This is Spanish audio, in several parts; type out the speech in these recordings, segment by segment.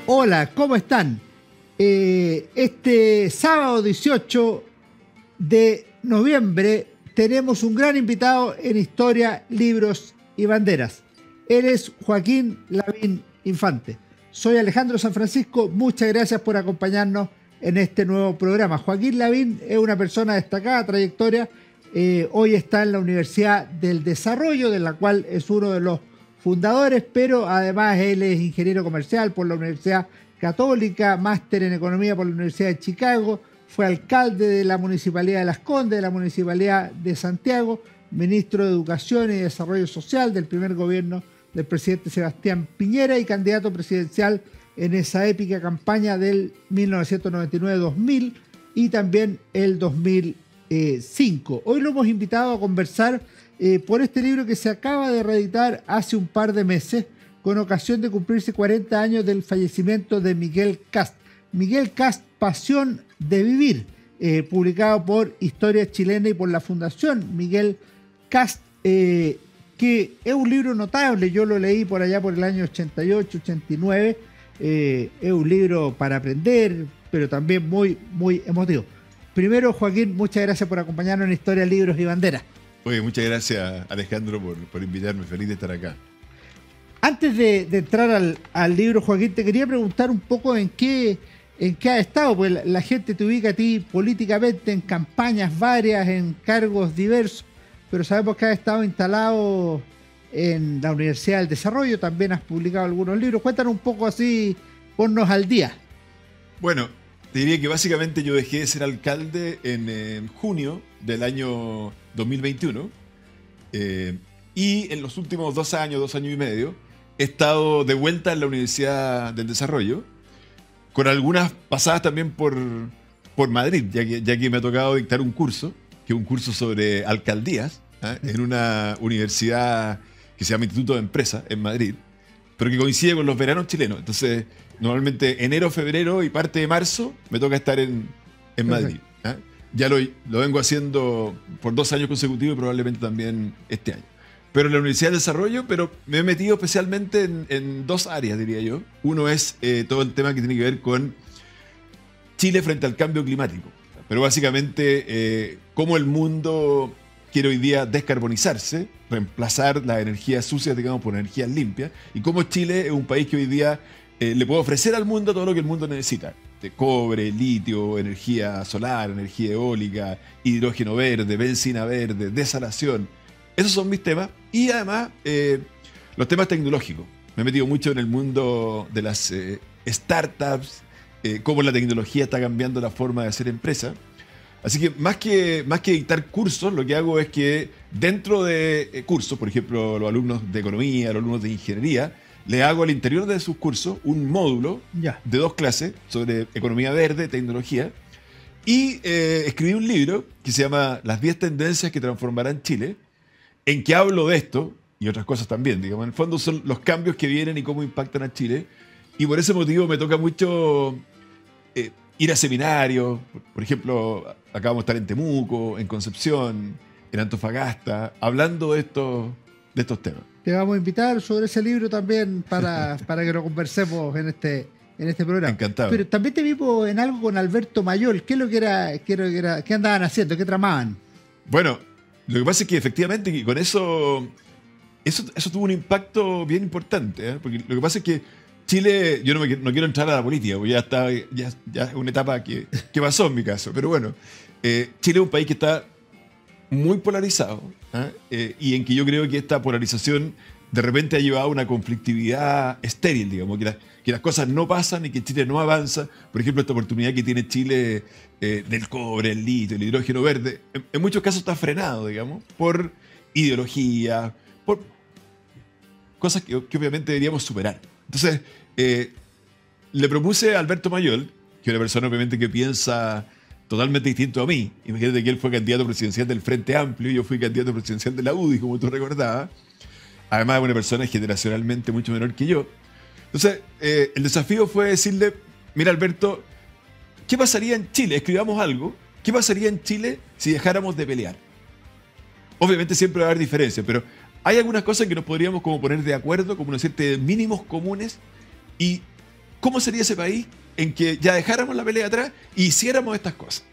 Hola, ¿cómo están? Este sábado 18 de noviembre tenemos un gran invitado en Historia, Libros y Banderas. Él es Joaquín Lavín Infante. Soy Alejandro San Francisco, muchas gracias por acompañarnos en este nuevo programa. Joaquín Lavín es una persona de destacada trayectoria. Hoy está en la Universidad del Desarrollo, de la cual es uno de los fundadores, pero además él es ingeniero comercial por la Universidad Católica, máster en economía por la Universidad de Chicago, fue alcalde de la Municipalidad de Las Condes, de la Municipalidad de Santiago, ministro de Educación y Desarrollo Social del primer gobierno del presidente Sebastián Piñera y candidato presidencial en esa épica campaña del 1999-2000 y también el 2005. Hoy lo hemos invitado a conversar por este libro que se acaba de reeditar hace un par de meses con ocasión de cumplirse 40 años del fallecimiento de Miguel Kast. Miguel Kast, Pasión de Vivir, publicado por Historia Chilena y por la Fundación Miguel Kast, que es un libro notable. Yo lo leí por allá por el año 88, 89. Es un libro para aprender, pero también muy, muy emotivo. Primero, Joaquín, muchas gracias por acompañarnos en Historia, Libros y Banderas. Oye, muchas gracias, Alejandro, por invitarme. Feliz de estar acá. Antes de entrar al libro, Joaquín, te quería preguntar un poco en qué has estado, pues la gente te ubica a ti políticamente en campañas varias, en cargos diversos, pero sabemos que has estado instalado en la Universidad del Desarrollo, también has publicado algunos libros. Cuéntanos un poco así, ponnos al día. Bueno, te diría que básicamente yo dejé de ser alcalde en junio del año 2021 y en los últimos 2 años y medio, he estado de vuelta en la Universidad del Desarrollo, con algunas pasadas también por Madrid, ya que me ha tocado dictar un curso, que es un curso sobre alcaldías, en una universidad que se llama Instituto de Empresa en Madrid, pero que coincide con los veranos chilenos. Entonces, normalmente enero, febrero y parte de marzo me toca estar en Madrid. Ya lo vengo haciendo por 2 años consecutivos y probablemente también este año. Pero en la Universidad del Desarrollo, pero me he metido especialmente en 2 áreas, diría yo. Uno es todo el tema que tiene que ver con Chile frente al cambio climático. Pero básicamente cómo el mundo quiere hoy día descarbonizarse, reemplazar las energías sucias, digamos, por energías limpias, y cómo Chile es un país que hoy día le puede ofrecer al mundo todo lo que el mundo necesita. De cobre, litio, energía solar, energía eólica, hidrógeno verde, benzina verde, desalación. Esos son mis temas. Y además, los temas tecnológicos. Me he metido mucho en el mundo de las startups, cómo la tecnología está cambiando la forma de hacer empresa. Así que más que dictar cursos, lo que hago es que dentro de cursos, por ejemplo, los alumnos de economía, los alumnos de ingeniería, le hago al interior de sus cursos un módulo de 2 clases sobre economía verde, tecnología. Y escribí un libro que se llama Las 10 tendencias que transformarán Chile, en que hablo de esto y otras cosas también, digamos. En el fondo son los cambios que vienen y cómo impactan a Chile. Y por ese motivo me toca mucho ir a seminarios. Por ejemplo, acabamos de estar en Temuco, en Concepción, en Antofagasta, hablando de estos temas. Te vamos a invitar sobre ese libro también para que lo conversemos en este programa. Encantado. Pero también te vi en algo con Alberto Mayol. ¿Qué es lo que era? ¿Qué andaban haciendo? ¿Qué tramaban? Bueno, lo que pasa es que efectivamente que con eso tuvo un impacto bien importante, porque lo que pasa es que Chile, yo no quiero entrar a la política, porque ya es una etapa que pasó en mi caso, pero bueno, Chile es un país que está muy polarizado, y en que yo creo que esta polarización de repente ha llevado a una conflictividad estéril, digamos, que las cosas no pasan y que Chile no avanza. Por ejemplo, esta oportunidad que tiene Chile del cobre, el litio, el hidrógeno verde, en muchos casos está frenado, digamos, por ideología, por cosas que obviamente deberíamos superar. Entonces, le propuse a Alberto Mayol, que es una persona obviamente que piensa totalmente distinto a mí. Imagínate que él fue candidato presidencial del Frente Amplio y yo fui candidato presidencial de la UDI, como tú recordabas. Además, es una persona generacionalmente mucho menor que yo. Entonces, el desafío fue decirle, mira Alberto, ¿qué pasaría en Chile? Escribamos algo. ¿Qué pasaría en Chile si dejáramos de pelear? Obviamente siempre va a haber diferencias, pero hay algunas cosas que nos podríamos como poner de acuerdo, como una serie de mínimos comunes, y ¿cómo sería ese país en que ya dejáramos la pelea atrás y hiciéramos estas cosas?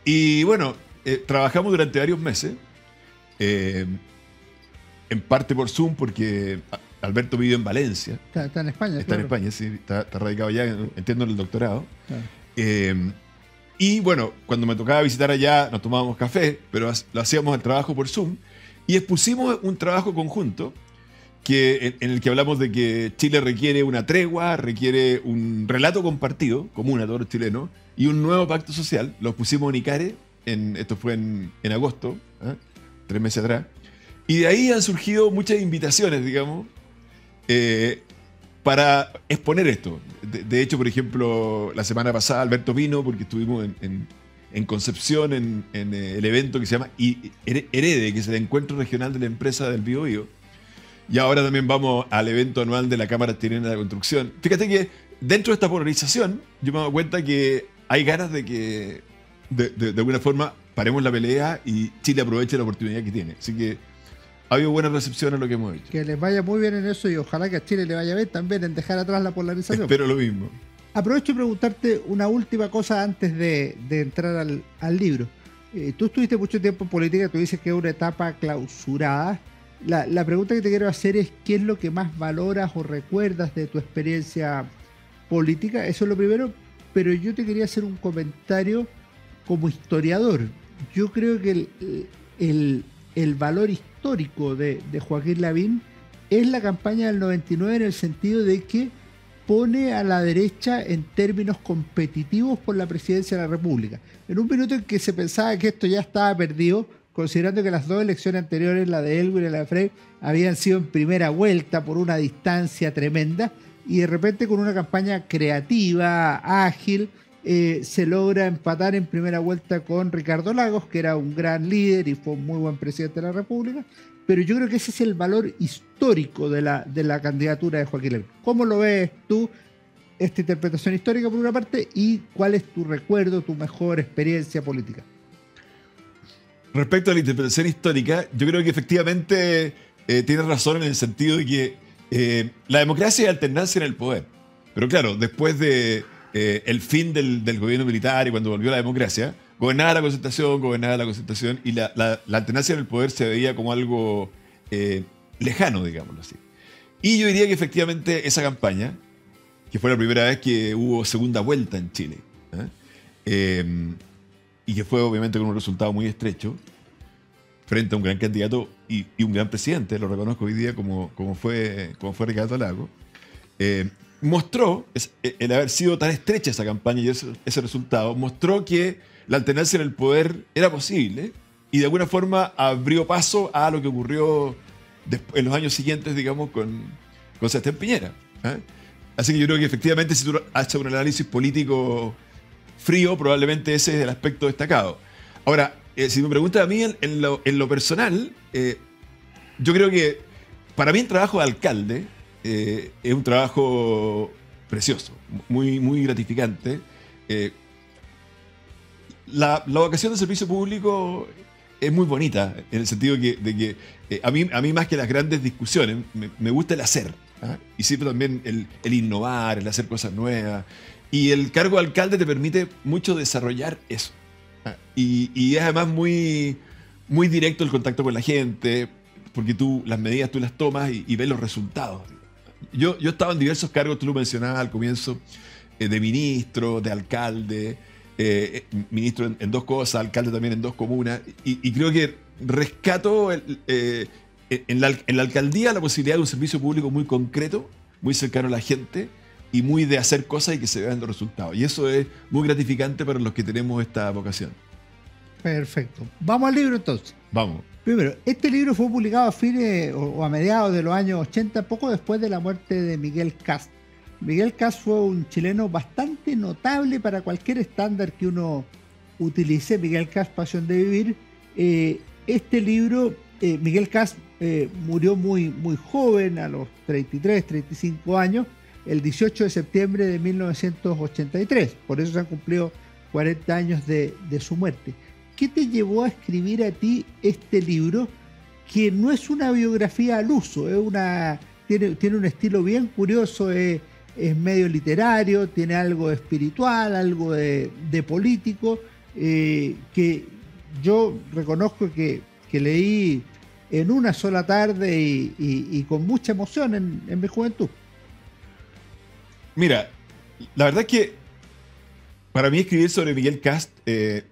Y bueno, trabajamos durante varios meses, en parte por Zoom, porque Alberto vive en Valencia. Está en España. Está en España, sí, está radicado allá, entiendo, en el doctorado. Claro. Y bueno, cuando me tocaba visitar allá, nos tomábamos café, pero lo hacíamos el trabajo por Zoom, y expusimos un trabajo conjunto en el que hablamos de que Chile requiere una tregua, requiere un relato compartido, común a todos los chilenos, y un nuevo pacto social. Lo pusimos en ICARE, esto fue en agosto, 3 meses atrás, y de ahí han surgido muchas invitaciones, digamos, para exponer esto. De hecho, por ejemplo, la semana pasada Alberto vino porque estuvimos en Concepción, en el evento que se llama Herede, que es el Encuentro Regional de la Empresa del Biobío. Y ahora también vamos al evento anual de la Cámara Chilena de la Construcción. Fíjate que dentro de esta polarización, yo me he dado cuenta que hay ganas de que, de alguna forma, paremos la pelea y Chile aproveche la oportunidad que tiene. Así que ha habido buena recepción a lo que hemos hecho. Que les vaya muy bien en eso y ojalá que a Chile le vaya bien también en dejar atrás la polarización. Espero lo mismo. Aprovecho y preguntarte una última cosa antes de entrar al libro. Tú estuviste mucho tiempo en política, tú dices que es una etapa clausurada. La pregunta que te quiero hacer es ¿qué es lo que más valoras o recuerdas de tu experiencia política? Eso es lo primero, pero yo te quería hacer un comentario como historiador. Yo creo que el valor histórico de Joaquín Lavín es la campaña del 99 en el sentido de que pone a la derecha en términos competitivos por la presidencia de la República. En un minuto en que se pensaba que esto ya estaba perdido, considerando que las dos elecciones anteriores, la de Elwin y la de Frey, habían sido en primera vuelta por una distancia tremenda, y de repente con una campaña creativa, ágil, se logra empatar en primera vuelta con Ricardo Lagos, que era un gran líder y fue un muy buen presidente de la República. Pero yo creo que ese es el valor histórico de la candidatura de Joaquín Lavín. ¿Cómo lo ves tú, esta interpretación histórica por una parte, y cuál es tu recuerdo, tu mejor experiencia política? Respecto a la interpretación histórica, yo creo que efectivamente tienes razón en el sentido de que la democracia es alternancia en el poder. Pero claro, después de el fin del gobierno militar y cuando volvió la democracia, gobernaba la concertación y la alternancia en el poder se veía como algo lejano, digámoslo así. Y yo diría que efectivamente esa campaña, que fue la primera vez que hubo segunda vuelta en Chile, y que fue obviamente con un resultado muy estrecho, frente a un gran candidato y un gran presidente, lo reconozco hoy día como fue Ricardo Lagos, mostró, el haber sido tan estrecha esa campaña y ese resultado, mostró que la alternancia en el poder era posible y de alguna forma abrió paso a lo que ocurrió en los años siguientes, digamos, con Sebastián Piñera. Así que yo creo que efectivamente si tú haces un análisis político frío, probablemente ese es el aspecto destacado. Ahora, si me preguntas a mí en lo personal, yo creo que para mí el trabajo de alcalde es un trabajo precioso, muy, muy gratificante. La vocación de servicio público es muy bonita, en el sentido de que a mí más que las grandes discusiones, me gusta el hacer. Y siempre también el innovar, el hacer cosas nuevas. Y el cargo de alcalde te permite mucho desarrollar eso. Y es además muy, muy directo el contacto con la gente, porque las medidas tú las tomas y ves los resultados. Yo estaba en diversos cargos, tú lo mencionabas al comienzo, de ministro, de alcalde, ministro en 2 cosas, alcalde también en 2 comunas, y creo que rescato en la alcaldía la posibilidad de un servicio público muy concreto, muy cercano a la gente, y muy de hacer cosas y que se vean los resultados. Y eso es muy gratificante para los que tenemos esta vocación. Perfecto. Vamos al libro entonces. Vamos. Primero, este libro fue publicado a fines o a mediados de los años 80, poco después de la muerte de Miguel Kast. Miguel Kast fue un chileno bastante notable para cualquier estándar que uno utilice. Miguel Kast, Pasión de Vivir. Este libro, Miguel Kast murió muy, muy joven, a los 33, 35 años, el 18 de septiembre de 1983. Por eso se han cumplido 40 años de su muerte. ¿Qué te llevó a escribir a ti este libro, que no es una biografía al uso? Tiene un estilo bien curioso, es es medio literario, tiene algo de espiritual, algo de político, que yo reconozco que leí en una sola tarde y con mucha emoción en mi juventud. Mira, la verdad es que para mí escribir sobre Miguel Kast,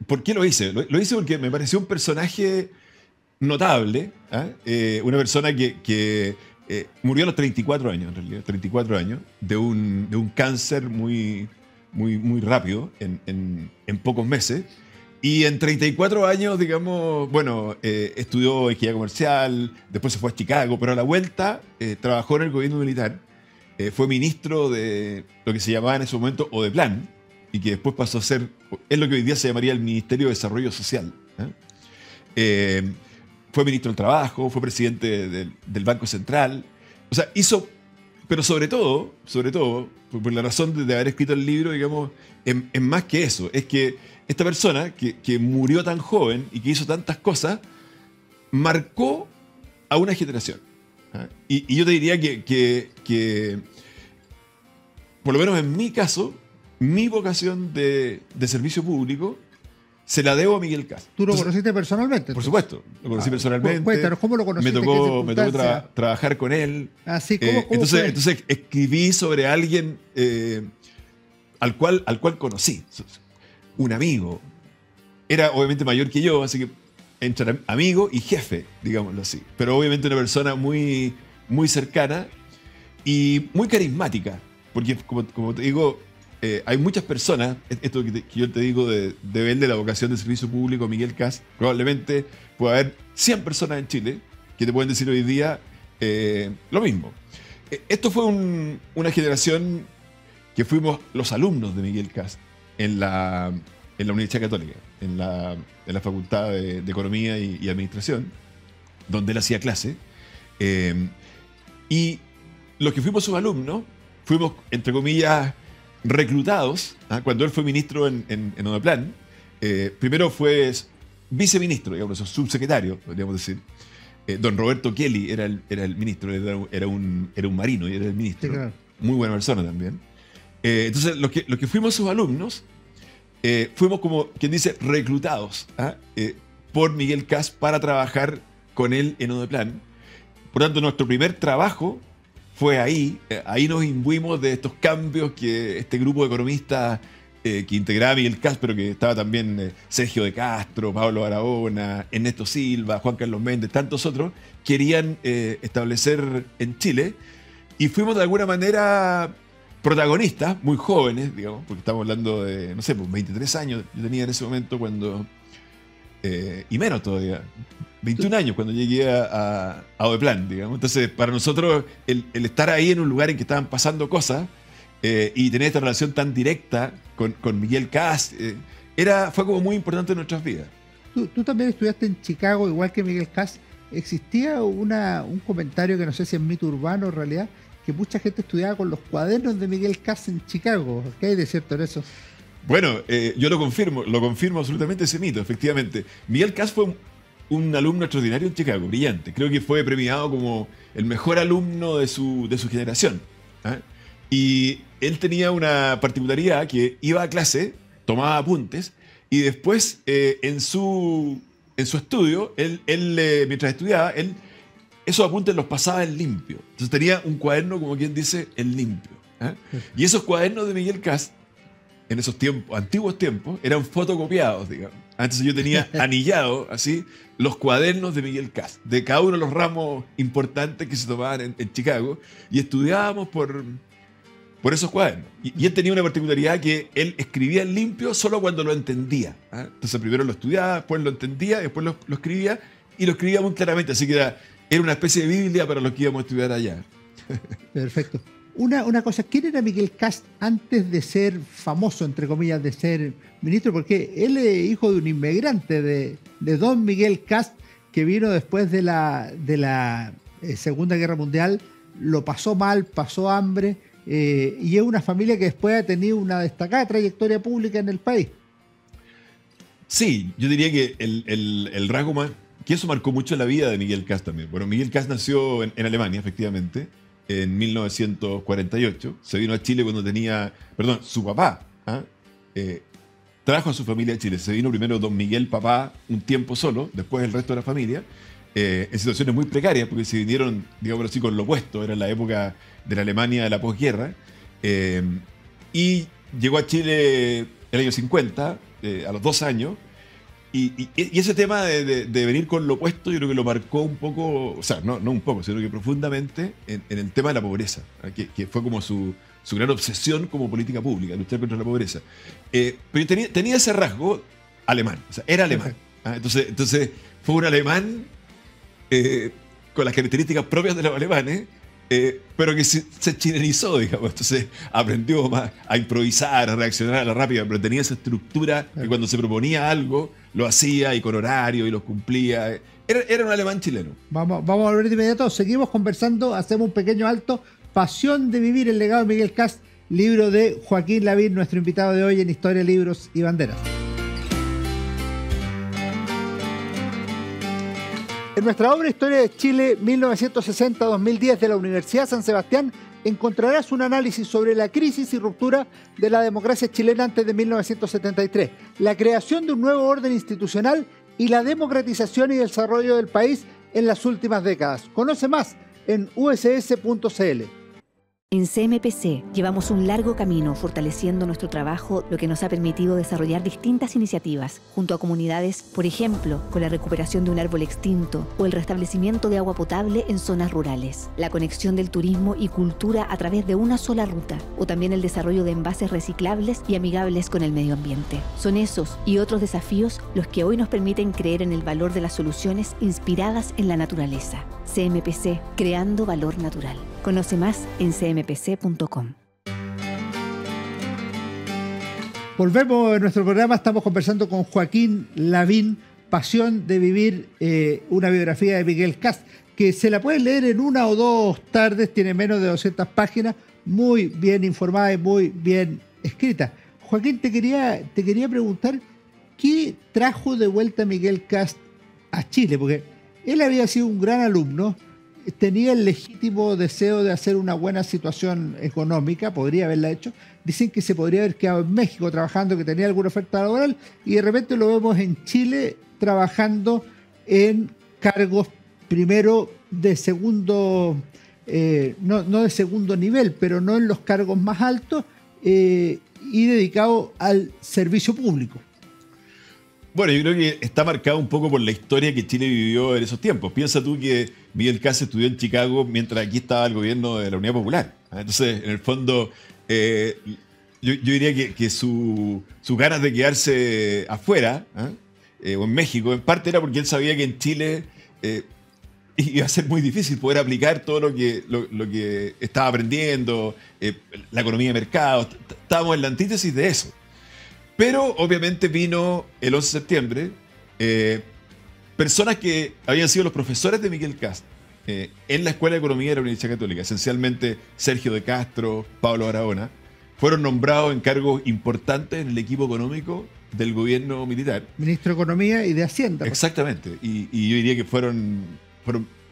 ¿por qué lo hice? Lo hice porque me pareció un personaje notable, ¿eh? Una persona que murió a los 34 años, en realidad, 34 años, de un cáncer muy rápido, en pocos meses. Y en 34 años, digamos, bueno, estudió ingeniería comercial, después se fue a Chicago, pero a la vuelta trabajó en el gobierno militar, fue ministro de lo que se llamaba en ese momento ODEPLAN, y que después pasó a ser, es lo que hoy día se llamaría el Ministerio de Desarrollo Social. Fue ministro del Trabajo, fue presidente del Banco Central, o sea, hizo, pero sobre todo, por la razón de haber escrito el libro, digamos, es más que eso, es que esta persona que murió tan joven y que hizo tantas cosas, marcó a una generación. Y yo te diría que, por lo menos en mi caso, mi vocación de servicio público se la debo a Miguel Kast. ¿Tú lo conociste personalmente? Por supuesto, lo conocí personalmente. Cuéntanos, ¿cómo lo conociste? Me tocó trabajar con él. Sí, ¿cómo entonces escribí sobre alguien al cual conocí. Un amigo. Era obviamente mayor que yo, así que entre amigo y jefe, digámoslo así. Pero obviamente una persona muy cercana y muy carismática. Porque, como te digo, hay muchas personas, esto que yo te digo de verle la vocación de servicio público a Miguel Kast, probablemente pueda haber 100 personas en Chile que te pueden decir hoy día lo mismo. Esto fue una generación que fuimos los alumnos de Miguel Kast en la Universidad Católica, en la Facultad de Economía y Administración, donde él hacía clase. Y los que fuimos sus alumnos, fuimos, entre comillas, reclutados, cuando él fue ministro en ODEPLAN. Primero fue viceministro, digamos, subsecretario, podríamos decir. Don Roberto Kelly era el ministro, era un marino y era el ministro. Sí, claro. Muy buena persona también. Entonces, los que fuimos sus alumnos, fuimos como quien dice reclutados por Miguel Kast para trabajar con él en ODEPLAN. Por tanto, nuestro primer trabajo fue ahí nos imbuimos de estos cambios que este grupo de economistas que integraba Miguel Kast, pero que estaba también Sergio de Castro, Pablo Barahona, Ernesto Silva, Juan Carlos Méndez, tantos otros, querían establecer en Chile, y fuimos de alguna manera protagonistas, muy jóvenes, digamos, porque estamos hablando de, no sé, pues 23 años yo tenía en ese momento cuando, y menos todavía, 21 años cuando llegué a ODEPLAN, digamos. Entonces, para nosotros, el estar ahí en un lugar en que estaban pasando cosas y tener esta relación tan directa con Miguel Kast, fue como muy importante en nuestras vidas. Tú también estudiaste en Chicago, igual que Miguel Kast. Existía un comentario que no sé si es mito urbano en realidad, que mucha gente estudiaba con los cuadernos de Miguel Kast en Chicago. ¿Qué hay de cierto en eso? Bueno, yo lo confirmo absolutamente ese mito, efectivamente. Miguel Kast fue un alumno extraordinario en Chicago, brillante. Creo que fue premiado como el mejor alumno de su generación. Y él tenía una particularidad que iba a clase, tomaba apuntes, y después en su estudio, él mientras estudiaba, esos apuntes los pasaba en limpio. Entonces tenía un cuaderno, como quien dice, en limpio. Y esos cuadernos de Miguel Kast, en esos tiempos, antiguos tiempos, eran fotocopiados, digamos. Entonces yo tenía anillado, así, los cuadernos de Miguel Kast, de cada uno de los ramos importantes que se tomaban en Chicago, y estudiábamos por esos cuadernos. Y él tenía una particularidad que él escribía en limpio solo cuando lo entendía. Entonces primero lo estudiaba, después lo entendía, después lo escribía, y lo escribía muy claramente, así que era una especie de Biblia para los que íbamos a estudiar allá. Perfecto. Una cosa, ¿quién era Miguel Kast antes de ser famoso, entre comillas, de ser ministro? Porque él es hijo de un inmigrante, de don Miguel Kast, que vino después de la Segunda Guerra Mundial, lo pasó mal, pasó hambre, y es una familia que después ha tenido una destacada trayectoria pública en el país. Sí, yo diría que el rasgo más, que eso marcó mucho la vida de Miguel Kast también. Bueno, Miguel Kast nació en Alemania, efectivamente. en 1948. Se vino a Chile cuando tenía, perdón, su papá, trajo a su familia a Chile. Se vino primero don Miguel, papá, un tiempo solo, después el resto de la familia, en situaciones muy precarias, porque se vinieron, digamos así, con lo opuesto. Era la época de la Alemania de la posguerra. Y llegó a Chile en el año 50, a los 2 años. Y ese tema de venir con lo opuesto, yo creo que lo marcó un poco, o sea, no un poco, sino que profundamente en el tema de la pobreza, que fue como su gran obsesión como política pública, luchar contra la pobreza. Pero tenía ese rasgo alemán, o sea, era alemán. Entonces fue un alemán con las características propias de los alemanes, pero que se chilenizó, digamos. Entonces aprendió más a improvisar, a reaccionar a la rápida, pero tenía esa estructura que cuando se proponía algo, lo hacía y con horario y los cumplía. Era un alemán chileno. Vamos a volver de inmediato. Seguimos conversando, hacemos un pequeño alto. Pasión de vivir, el legado de Miguel Kast, libro de Joaquín Lavín, nuestro invitado de hoy en Historia, Libros y Banderas. En nuestra obra Historia de Chile 1960-2010 de la Universidad San Sebastián encontrarás un análisis sobre la crisis y ruptura de la democracia chilena antes de 1973, la creación de un nuevo orden institucional y la democratización y desarrollo del país en las últimas décadas. Conoce más en uss.cl. En CMPC llevamos un largo camino fortaleciendo nuestro trabajo, lo que nos ha permitido desarrollar distintas iniciativas junto a comunidades, por ejemplo, con la recuperación de un árbol extinto o el restablecimiento de agua potable en zonas rurales, la conexión del turismo y cultura a través de una sola ruta, o también el desarrollo de envases reciclables y amigables con el medio ambiente. Son esos y otros desafíos los que hoy nos permiten creer en el valor de las soluciones inspiradas en la naturaleza. CMPC, creando valor natural. Conoce más en cmpc.com. Volvemos en nuestro programa, estamos conversando con Joaquín Lavín, Pasión de vivir, una biografía de Miguel Kast, que se la pueden leer en 1 o 2 tardes, tiene menos de 200 páginas, muy bien informada y muy bien escrita. Joaquín, te quería preguntar, ¿qué trajo de vuelta Miguel Kast a Chile? Porque él había sido un gran alumno, tenía el legítimo deseo de hacer una buena situación económica, podría haberla hecho. Dicen que se podría haber quedado en México trabajando, que tenía alguna oferta laboral, y de repente lo vemos en Chile trabajando en cargos primero de segundo, no de segundo nivel, pero no en los cargos más altos, y dedicado al servicio público. Bueno, yo creo que está marcado un poco por la historia que Chile vivió en esos tiempos. Piensa tú que Miguel Kast estudió en Chicago mientras aquí estaba el gobierno de la Unidad Popular. Entonces, en el fondo, yo diría que su ganas de quedarse afuera, o en México, en parte era porque él sabía que en Chile iba a ser muy difícil poder aplicar todo lo que estaba aprendiendo, la economía de mercado. Estábamos en la antítesis de eso. Pero obviamente vino el 11 de septiembre, personas que habían sido los profesores de Miguel Kast en la Escuela de Economía de la Universidad Católica, esencialmente Sergio de Castro, Pablo Barahona, fueron nombrados en cargos importantes en el equipo económico del gobierno militar. Ministro de Economía y de Hacienda. Exactamente, y yo diría que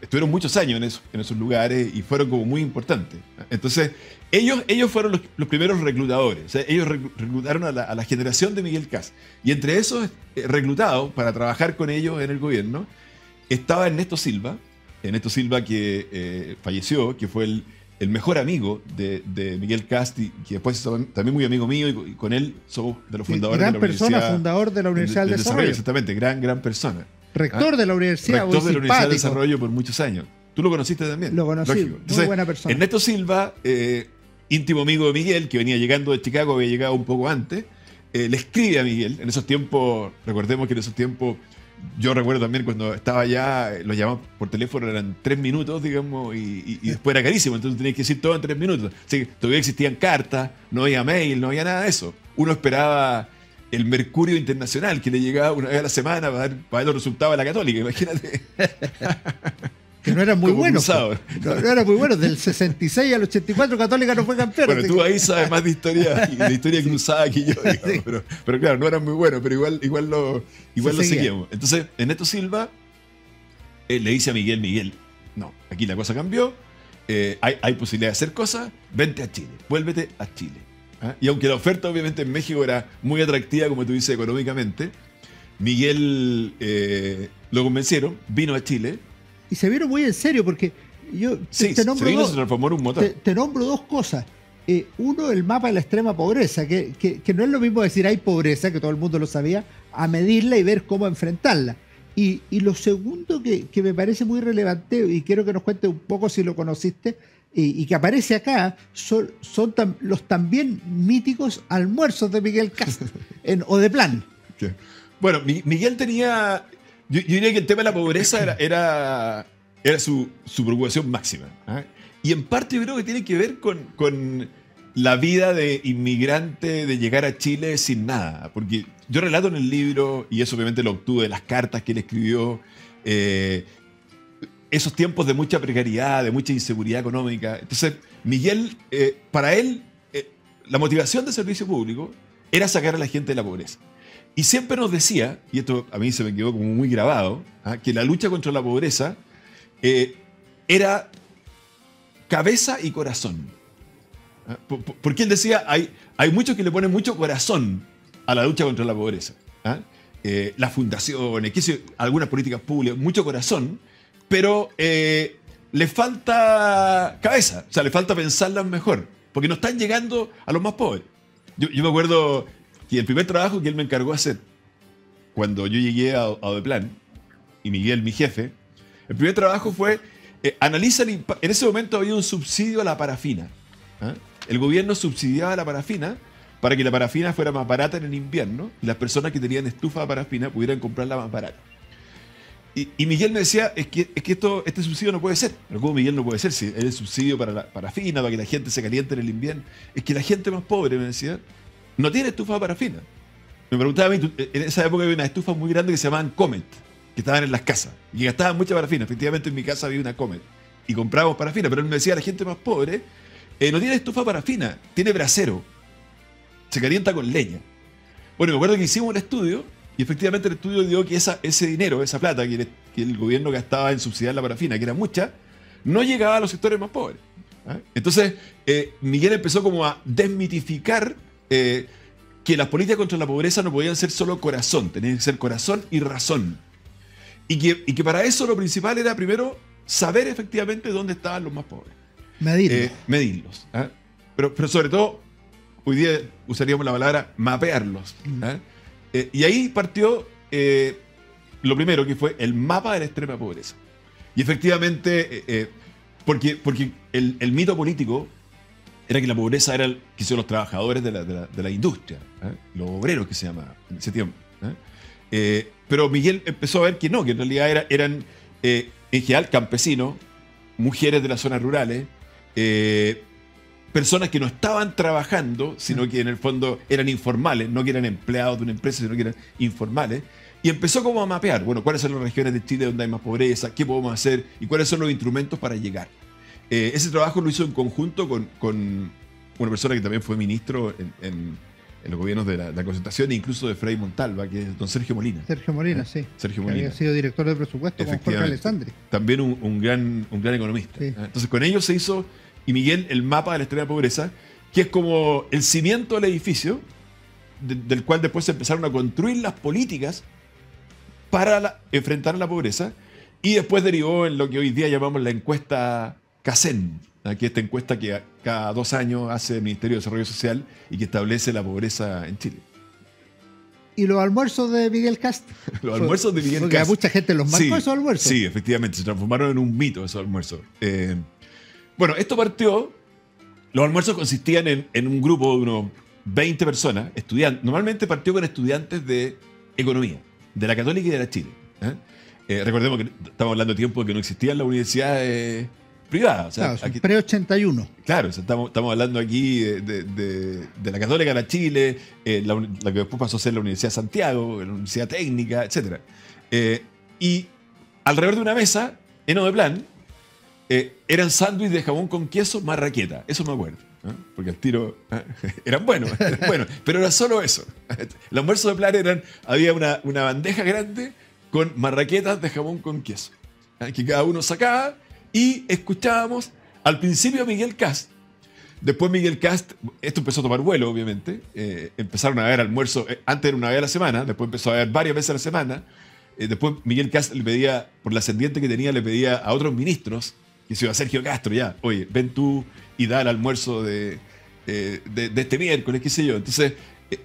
estuvieron muchos años en esos lugares y fueron como muy importantes. Entonces, ellos fueron los primeros reclutadores. O sea, ellos reclutaron a la generación de Miguel Kast. Y entre esos reclutados para trabajar con ellos en el gobierno estaba Ernesto Silva que falleció, que fue el mejor amigo de Miguel Kast, y que después también muy amigo mío, y con él somos de los fundadores de la universidad. Gran persona, fundador de la Universidad del Desarrollo. Exactamente, gran persona. Rector de la universidad. Rector de la Universidad del Desarrollo por muchos años. ¿Tú lo conociste también? Lo conocí, entonces, muy buena persona. Ernesto Silva, íntimo amigo de Miguel, que venía llegando de Chicago, había llegado un poco antes, le escribe a Miguel. En esos tiempos, recordemos que en esos tiempos, yo recuerdo también cuando estaba allá, los llamaban por teléfono, eran 3 minutos, digamos, y después era carísimo, entonces tenías que decir todo en 3 minutos. Así que todavía existían cartas, no había mail, no había nada de eso. Uno esperaba el Mercurio Internacional, que le llegaba una vez a la semana para ver los resultados de la Católica, imagínate. Que no era muy bueno. No era muy bueno. Del 66 al 84 Católica no fue campeón. Bueno, tú ahí sabes más de historia cruzada que yo, digamos, sí. Pero claro, no era muy bueno, pero igual lo seguíamos. Entonces, Ernesto Silva le dice a Miguel, no, aquí la cosa cambió. hay posibilidad de hacer cosas, vente a Chile, vuélvete a Chile. ¿Ah? Y aunque la oferta obviamente en México era muy atractiva, como tú dices, económicamente, Miguel lo convencieron, vino a Chile. Y se vieron muy en serio, porque yo Sí, se vino y se transformó en un motor. te nombro dos cosas. Uno, el mapa de la extrema pobreza, que no es lo mismo decir hay pobreza, que todo el mundo lo sabía, a medirla y ver cómo enfrentarla. Y lo segundo que me parece muy relevante, y quiero que nos cuente un poco si lo conociste, y que aparece acá, son los también míticos almuerzos de Miguel Cast, o de Plan. Bueno, Miguel tenía... Yo diría que el tema de la pobreza era su preocupación máxima. ¿Ah? Y en parte yo creo que tiene que ver con la vida de inmigrante, de llegar a Chile sin nada. Porque yo relato en el libro, y eso obviamente lo obtuve de las cartas que él escribió, esos tiempos de mucha precariedad, de mucha inseguridad económica. Entonces, Miguel, para él, la motivación del servicio público era sacar a la gente de la pobreza. Y siempre nos decía, y esto a mí se me quedó como muy grabado, que la lucha contra la pobreza era cabeza y corazón. Porque él decía, hay muchos que le ponen mucho corazón a la lucha contra la pobreza. Las fundaciones, algunas políticas públicas, mucho corazón, pero le falta cabeza, o sea, le falta pensarlas mejor, porque no están llegando a los más pobres. Yo me acuerdo que el primer trabajo que él me encargó hacer, cuando yo llegué a Odeplan, y Miguel, mi jefe, el primer trabajo fue, analiza en ese momento había un subsidio a la parafina. El gobierno subsidiaba la parafina para que la parafina fuera más barata en el invierno y las personas que tenían estufa de parafina pudieran comprarla más barata. Y Miguel me decía, es que este subsidio no puede ser. Pero ¿cómo Miguel no puede ser? Si es el subsidio para la parafina, para que la gente se caliente en el invierno. Es que la gente más pobre, me decía, no tiene estufa de parafina. Me preguntaba a mí, en esa época había unas estufas muy grandes que se llamaban Comet, que estaban en las casas y gastaban mucha parafina. Efectivamente en mi casa había una Comet y comprábamos parafina, pero él me decía, la gente más pobre no tiene estufa de parafina, tiene brasero, se calienta con leña. Bueno, me acuerdo que hicimos un estudio y efectivamente el estudio dio que ese dinero, esa plata que el gobierno gastaba en subsidiar la parafina, que era mucha, no llegaba a los sectores más pobres. Entonces, Miguel empezó como a desmitificar que las políticas contra la pobreza no podían ser solo corazón, tenían que ser corazón y razón. Y que para eso lo principal era primero saber efectivamente dónde estaban los más pobres. Medirlos. Pero sobre todo, hoy día usaríamos la palabra mapearlos. Y ahí partió lo primero, que fue el mapa de la extrema pobreza. Y efectivamente, porque el mito político era que la pobreza era que son los trabajadores de la industria, los obreros que se llamaban en ese tiempo. Pero Miguel empezó a ver que no, que en realidad eran en general campesinos, mujeres de las zonas rurales, personas que no estaban trabajando, sino que en el fondo eran informales, no que eran empleados de una empresa, sino que eran informales. Y empezó como a mapear, bueno, cuáles son las regiones de Chile donde hay más pobreza, qué podemos hacer y cuáles son los instrumentos para llegar. Ese trabajo lo hizo en conjunto con una persona que también fue ministro en los gobiernos de la concertación e incluso de Frei Montalva, que es don Sergio Molina. Sergio Molina, sí. Sergio que Molina. había sido director de presupuesto con Jorge Alessandri. También un gran economista. Sí. Entonces con ellos se hizo, y Miguel, el mapa de la extrema pobreza, que es como el cimiento del edificio, del cual después se empezaron a construir las políticas para enfrentar la pobreza, y después derivó en lo que hoy día llamamos la encuesta CACEN, que es esta encuesta que cada 2 años hace el Ministerio de Desarrollo Social y que establece la pobreza en Chile. ¿Y los almuerzos de Miguel Cast? Los almuerzos de Miguel Porque Cast. a mucha gente los marcó, Sí, esos almuerzos. Sí, efectivamente, se transformaron en un mito esos almuerzos. Bueno, esto partió, los almuerzos consistían en un grupo de unos 20 personas, estudiantes. Normalmente partió con estudiantes de economía, de la Católica y de la Chile. Recordemos que estamos hablando de tiempo que no existían las universidades privadas. O sea, claro, pre-81. Claro, o sea, estamos hablando aquí de la Católica, la Chile, la que después pasó a ser la Universidad de Santiago, la Universidad Técnica, etc. Y alrededor de una mesa, en Odeplan, eran sándwiches de jamón con queso más raqueta. Eso me acuerdo. Porque al tiro eran buenos, pero era solo eso. El almuerzo de Plan había una bandeja grande con marraquetas de jamón con queso, que cada uno sacaba y escuchábamos al principio Miguel Kast, después Miguel Kast, esto empezó a tomar vuelo, obviamente. Empezaron a haber almuerzo, antes era una vez a la semana, después empezó a haber varias veces a la semana. Después Miguel Kast le pedía, por la ascendiente que tenía, le pedía a otros ministros, que se iba a Sergio Castro, ya, oye, ven tú y da el almuerzo de este miércoles, qué sé yo. Entonces,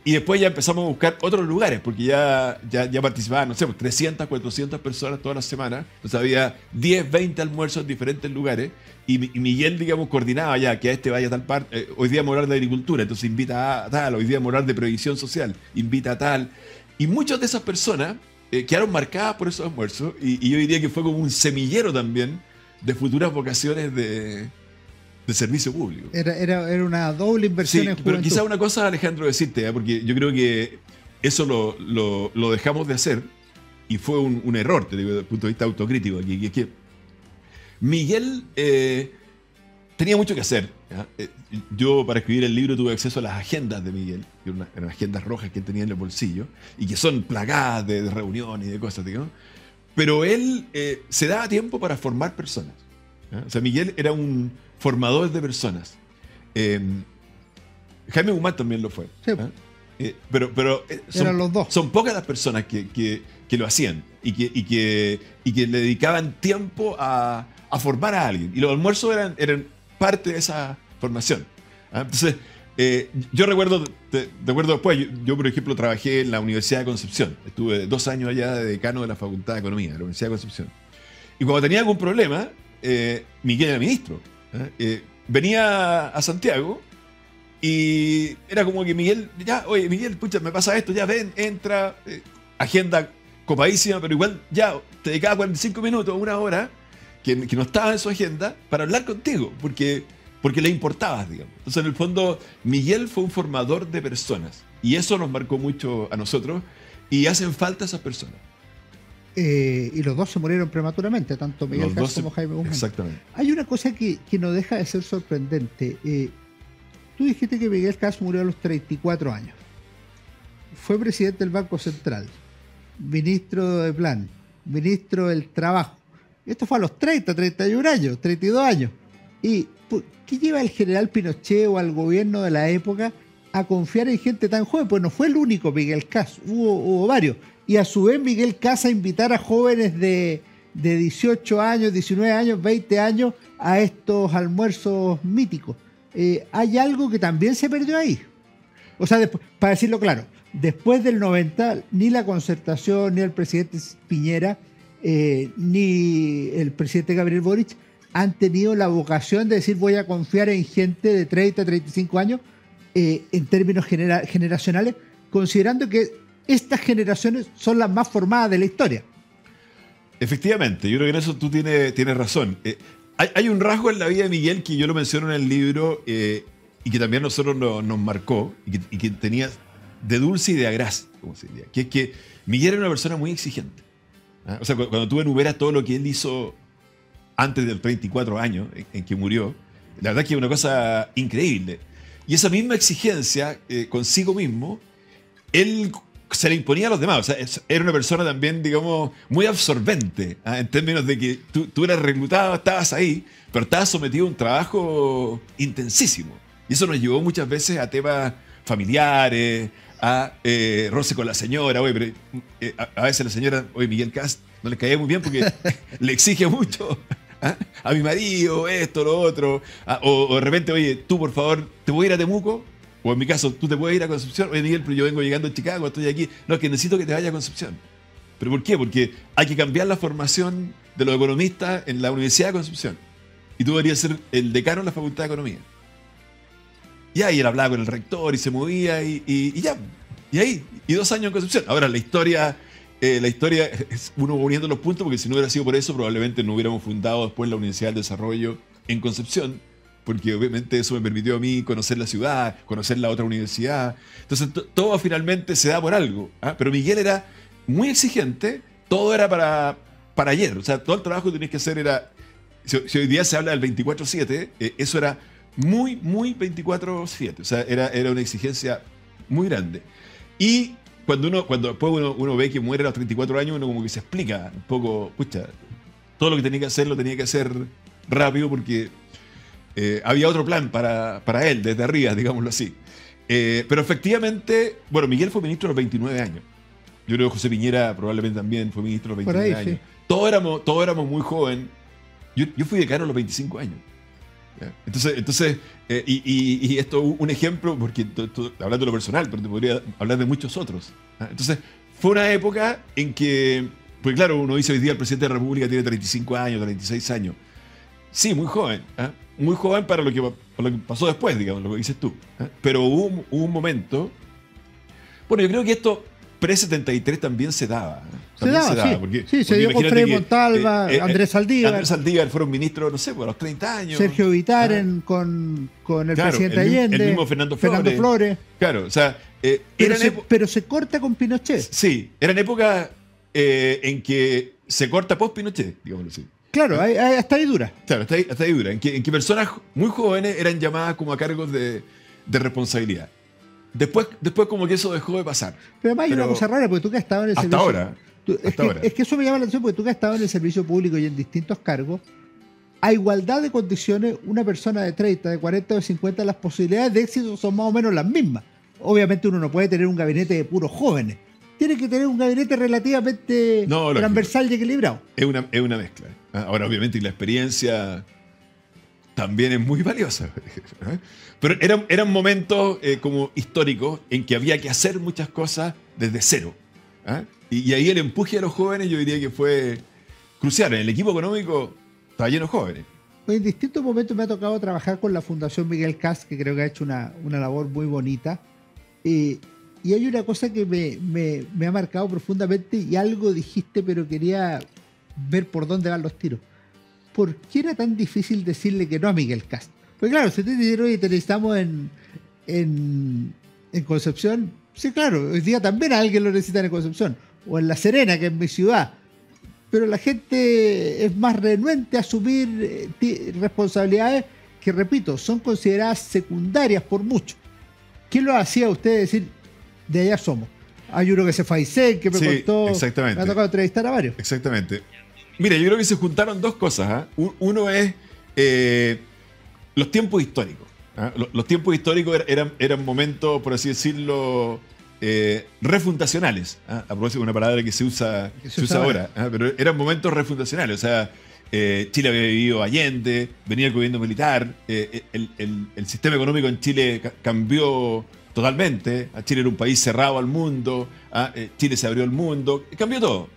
y después ya empezamos a buscar otros lugares, porque ya participaban, no sé, 300, 400 personas todas las semanas. Entonces había 10, 20 almuerzos en diferentes lugares. Y Miguel, digamos, coordinaba ya que a este vaya a tal parte. Hoy día vamos a hablar de agricultura, entonces invita a tal. Hoy día vamos a hablar de previsión social, invita a tal. Y muchas de esas personas quedaron marcadas por esos almuerzos. Y yo diría que fue como un semillero también de futuras vocaciones de servicio público. Era una doble inversión sí, en juventud. Pero quizá una cosa, Alejandro, decirte, porque yo creo que eso lo dejamos de hacer y fue un error, te digo, desde el punto de vista autocrítico. Que Miguel tenía mucho que hacer. Yo, para escribir el libro, tuve acceso a las agendas de Miguel, que eran agendas rojas que él tenía en el bolsillo y que son plagadas de reuniones y de cosas, digamos. Pero él se daba tiempo para formar personas. O sea, Miguel era un formador de personas. Jaime Guzmán también lo fue. Sí. Pero eran los dos. Son pocas las personas que lo hacían y que le dedicaban tiempo a formar a alguien. Y los almuerzos eran parte de esa formación. Entonces, yo recuerdo después, yo, por ejemplo, trabajé en la Universidad de Concepción. Estuve 2 años allá de decano de la Facultad de Economía, de la Universidad de Concepción. Y cuando tenía algún problema, Miguel era ministro. Venía a Santiago y era como que Miguel, ya, oye, Miguel, pucha, me pasa esto, ya ven, entra, agenda copadísima, pero igual ya te dedicaba 45 minutos, 1 hora, que no estaba en su agenda, para hablar contigo, porque le importabas, digamos. Entonces, en el fondo, Miguel fue un formador de personas y eso nos marcó mucho a nosotros y hacen falta esas personas. Y los dos se murieron prematuramente, tanto Miguel Kast como Jaime Guzmán. Exactamente. Hay una cosa que no deja de ser sorprendente. Tú dijiste que Miguel Kast murió a los 34 años. Fue presidente del Banco Central, ministro de Plan, ministro del Trabajo. Esto fue a los 30, 31 años, 32 años. ¿Y qué lleva el general Pinochet o al gobierno de la época a confiar en gente tan joven? Pues no fue el único Miguel Kast, hubo varios. Y a su vez Miguel Kast a invitar a jóvenes de 18 años, 19 años, 20 años a estos almuerzos míticos. Hay algo que también se perdió ahí. O sea, para decirlo claro, después del 90, ni la Concertación, ni el presidente Piñera, ni el presidente Gabriel Boric han tenido la vocación de decir voy a confiar en gente de 30, 35 años en términos generacionales, considerando que estas generaciones son las más formadas de la historia. Efectivamente, yo creo que en eso tú tienes razón. Hay un rasgo en la vida de Miguel que yo lo menciono en el libro y que también a nosotros nos marcó y que tenía de dulce y de agraz, como se diría, que es que Miguel era una persona muy exigente. O sea, cuando tú enumeras todo lo que él hizo antes de los 34 años en que murió, la verdad es que es una cosa increíble. Y esa misma exigencia consigo mismo, él se le imponía a los demás. O sea, era una persona también, digamos, muy absorbente, en términos de que tú eras reclutado, estabas ahí, pero estabas sometido a un trabajo intensísimo. Y eso nos llevó muchas veces a temas familiares, a roce con la señora. Oye, pero a veces la señora, oye, Miguel Kast, no le caía muy bien porque le exige mucho a mi marido, esto, lo otro. O de repente, oye, tú por favor, ¿te voy a ir a Temuco? O en mi caso, ¿tú te puedes ir a Concepción? Oye, Miguel, pero yo vengo llegando a Chicago, estoy aquí. No, es que necesito que te vayas a Concepción. ¿Pero por qué? Porque hay que cambiar la formación de los economistas en la Universidad de Concepción. Y tú deberías ser el decano en la Facultad de Economía. Y ahí él hablaba con el rector y se movía y ya. Y ahí, y 2 años en Concepción. Ahora, la historia es uno uniendo los puntos, porque si no hubiera sido por eso, probablemente no hubiéramos fundado después la Universidad del Desarrollo en Concepción, porque obviamente eso me permitió a mí conocer la ciudad, conocer la otra universidad. Entonces, todo finalmente se da por algo. Pero Miguel era muy exigente, todo era para ayer. O sea, todo el trabajo que tenías que hacer era... Si hoy día se habla del 24/7, eso era muy, muy 24/7. O sea, era una exigencia muy grande. Y cuando después uno ve que muere a los 34 años, uno como que se explica un poco, pucha, todo lo que tenía que hacer lo tenía que hacer rápido porque había otro plan para él, desde arriba, digámoslo así. Pero efectivamente, bueno, Miguel fue ministro a los 29 años. Yo creo que José Piñera probablemente también fue ministro a los 29 años. Sí. Todos éramos muy jóvenes. Yo fui decano a los 25 años. Entonces y esto es un ejemplo, porque hablando de lo personal, pero te podría hablar de muchos otros. Entonces, fue una época en que, pues claro, uno dice hoy día el presidente de la República tiene 35 años, 36 años. Sí, muy joven. Muy joven para lo que pasó después, digamos, lo que dices tú. Pero hubo un momento. Bueno, yo creo que esto pre-73 también se daba. Se daba, porque se dio con Frei Montalva, Andrés Saldívar. Andrés Saldívar fueron ministros, no sé, a los 30 años. Sergio Vitaren con el presidente Allende. El mismo Fernando Flores. Claro, o sea... pero se corta con Pinochet. Sí, eran épocas en que se corta post-Pinochet, digámoslo así. Claro, hasta ahí dura. Claro, hasta ahí dura. En que personas muy jóvenes eran llamadas como a cargos de responsabilidad. Después como que eso dejó de pasar. Pero además hay una cosa rara, porque tú que has estado en el servicio... Hasta ahora. Es que eso me llama la atención, porque tú que has estado en el servicio público y en distintos cargos, a igualdad de condiciones, una persona de 30, de 40 o de 50, las posibilidades de éxito son más o menos las mismas. Obviamente uno no puede tener un gabinete de puros jóvenes. Tiene que tener un gabinete relativamente transversal y equilibrado. Es una mezcla. Ahora, obviamente, la experiencia también es muy valiosa. Pero eran momentos como históricos en que había que hacer muchas cosas desde cero. Y ahí el empuje a los jóvenes yo diría que fue crucial. En el equipo económico estaba lleno de jóvenes. En distintos momentos me ha tocado trabajar con la Fundación Miguel Kast, que creo que ha hecho una labor muy bonita. Y hay una cosa que me ha marcado profundamente, y algo dijiste, pero quería ver por dónde van los tiros. ¿Por qué era tan difícil decirle que no a Miguel Kast? Pues claro, si te dijeron, oye, te necesitamos en Concepción, sí, claro, hoy día también a alguien lo necesitan en Concepción, o en La Serena, que es mi ciudad. Pero la gente es más renuente a asumir responsabilidades que, repito, son consideradas secundarias por mucho. ¿Qué lo hacía usted decir, de allá somos? Hay uno que se fue a Aysén, que me contó, exactamente. Me ha tocado entrevistar a varios. Exactamente. Mira, yo creo que se juntaron dos cosas. Uno es los tiempos históricos. Los tiempos históricos eran momentos, por así decirlo, refundacionales. A propósito de una palabra que se usa ahora. Pero eran momentos refundacionales. O sea, Chile había vivido Allende, venía el gobierno militar, el sistema económico en Chile cambió totalmente. Chile era un país cerrado al mundo. Chile se abrió al mundo. Cambió todo.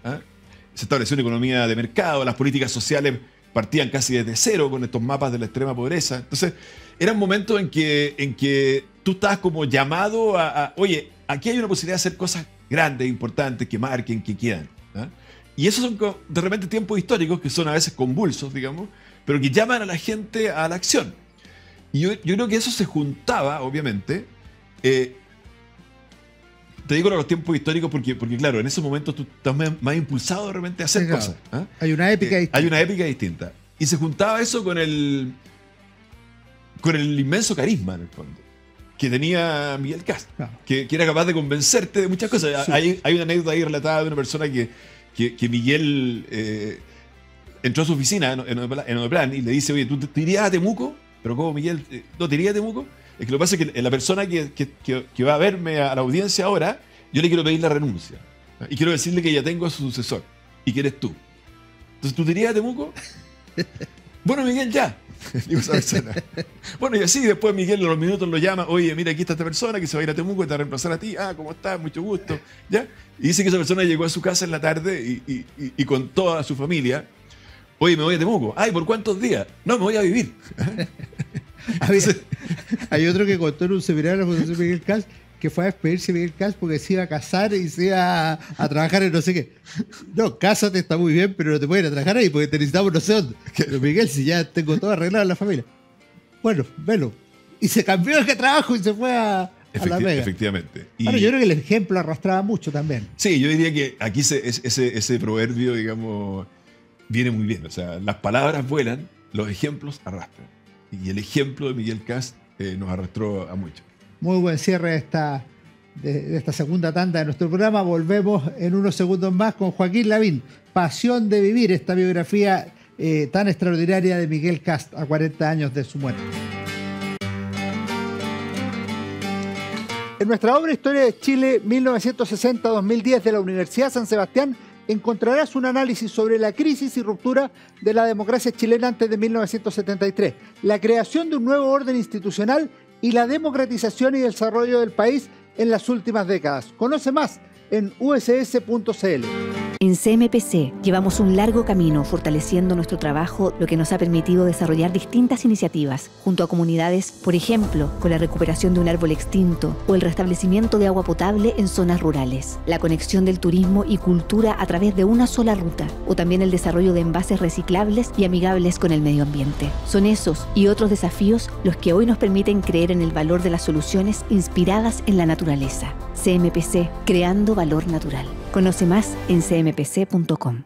Se estableció una economía de mercado, las políticas sociales partían casi desde cero con estos mapas de la extrema pobreza. Entonces, eran momentos en que tú estabas como llamado oye, aquí hay una posibilidad de hacer cosas grandes, importantes, que marquen, que quieran. Y esos son de repente tiempos históricos que son a veces convulsos, digamos, pero que llaman a la gente a la acción. Y yo creo que eso se juntaba, obviamente. Te digo los tiempos históricos porque, claro, en esos momentos tú estás más impulsado de repente a hacer cosas. Hay una épica distinta. Hay una épica distinta. Y se juntaba eso con el inmenso carisma, en el fondo, que tenía Miguel Kast, que era capaz de convencerte de muchas cosas. Sí. Hay una anécdota ahí relatada de una persona que Miguel entró a su oficina en Odeplan y le dice, oye, ¿tú te irías a Temuco? Pero ¿cómo, Miguel? ¿No te irías a Temuco? Es que lo que pasa es que la persona que va a verme a la audiencia ahora, yo le quiero pedir la renuncia. Y quiero decirle que ya tengo a su sucesor. Y que eres tú. Entonces, ¿tú te irías a Temuco? Bueno, Miguel, ya. Digo esa persona. Bueno, y así después Miguel en los minutos lo llama. Oye, mira, aquí está esta persona que se va a ir a Temuco y te va a reemplazar a ti. ¿Cómo estás? Mucho gusto. ¿Ya? Y dice que esa persona llegó a su casa en la tarde y con toda su familia. Oye, me voy a Temuco. Ay, ¿por cuántos días? No, me voy a vivir. Hay otro que contó en un seminario de la Fundación Miguel Kast que fue a despedirse Miguel Kast porque se iba a casar y se iba a trabajar en no sé qué. No, cásate, está muy bien, pero no te puedes ir a trabajar ahí porque te necesitamos no sé dónde. Pero Miguel, si ya tengo todo arreglado en la familia. Bueno, velo. Y se cambió de trabajo y se fue a la Vega. Efectivamente. Bueno, yo creo que el ejemplo arrastraba mucho también. Sí, yo diría que aquí ese proverbio, digamos, viene muy bien. O sea, las palabras vuelan, los ejemplos arrastran. Y el ejemplo de Miguel Kast nos arrastró a mucho. Muy buen cierre de esta segunda tanda de nuestro programa. Volvemos en unos segundos más con Joaquín Lavín. Pasión de vivir, esta biografía tan extraordinaria de Miguel Kast a 40 años de su muerte. En nuestra obra Historia de Chile 1960-2010 de la Universidad San Sebastián encontrarás un análisis sobre la crisis y ruptura de la democracia chilena antes de 1973, la creación de un nuevo orden institucional y la democratización y desarrollo del país en las últimas décadas. Conoce más en uss.cl. En CMPC llevamos un largo camino fortaleciendo nuestro trabajo, lo que nos ha permitido desarrollar distintas iniciativas junto a comunidades, por ejemplo, con la recuperación de un árbol extinto o el restablecimiento de agua potable en zonas rurales, la conexión del turismo y cultura a través de una sola ruta, o también el desarrollo de envases reciclables y amigables con el medio ambiente. Son esos y otros desafíos los que hoy nos permiten creer en el valor de las soluciones inspiradas en la naturaleza. CMPC, creando valor natural. Conoce más en cmpc.com.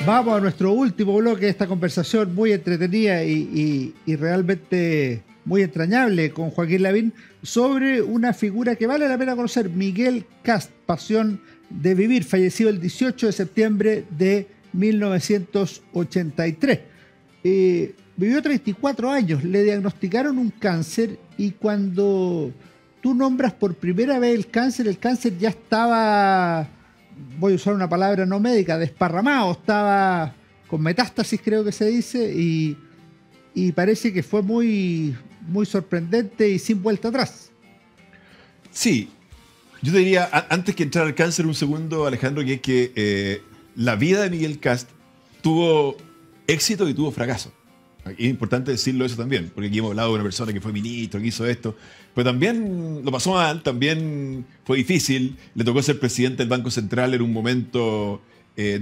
Vamos a nuestro último bloque de esta conversación muy entretenida y realmente muy entrañable con Joaquín Lavín sobre una figura que vale la pena conocer, Miguel Kast, Pasión de Vivir, fallecido el 18 de septiembre de 1983. Vivió 34 años, le diagnosticaron un cáncer y cuando tú nombras por primera vez el cáncer ya estaba, voy a usar una palabra no médica, desparramado, estaba con metástasis, creo que se dice, y parece que fue muy, muy sorprendente y sin vuelta atrás. Sí, yo te diría, antes que entrar al cáncer, un segundo, Alejandro, que es que la vida de Miguel Kast tuvo éxito y tuvo fracaso. Es importante decirlo eso también, porque aquí hemos hablado de una persona que fue ministro, que hizo esto, pero también lo pasó mal, también fue difícil, le tocó ser presidente del Banco Central en un momento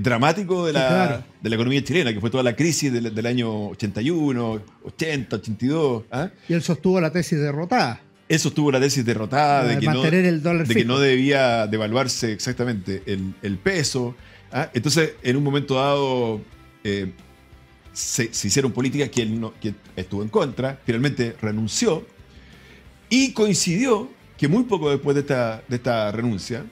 dramático de la economía chilena, que fue toda la crisis del año 81, 80, 82. ¿Ah? Y él sostuvo la tesis derrotada. Él sostuvo la tesis derrotada de que, mantener el dólar de que no debía devaluarse exactamente el peso. ¿Ah? Entonces, en un momento dado... Se hicieron políticas que él estuvo en contra, finalmente renunció y coincidió que muy poco después de esta renuncia,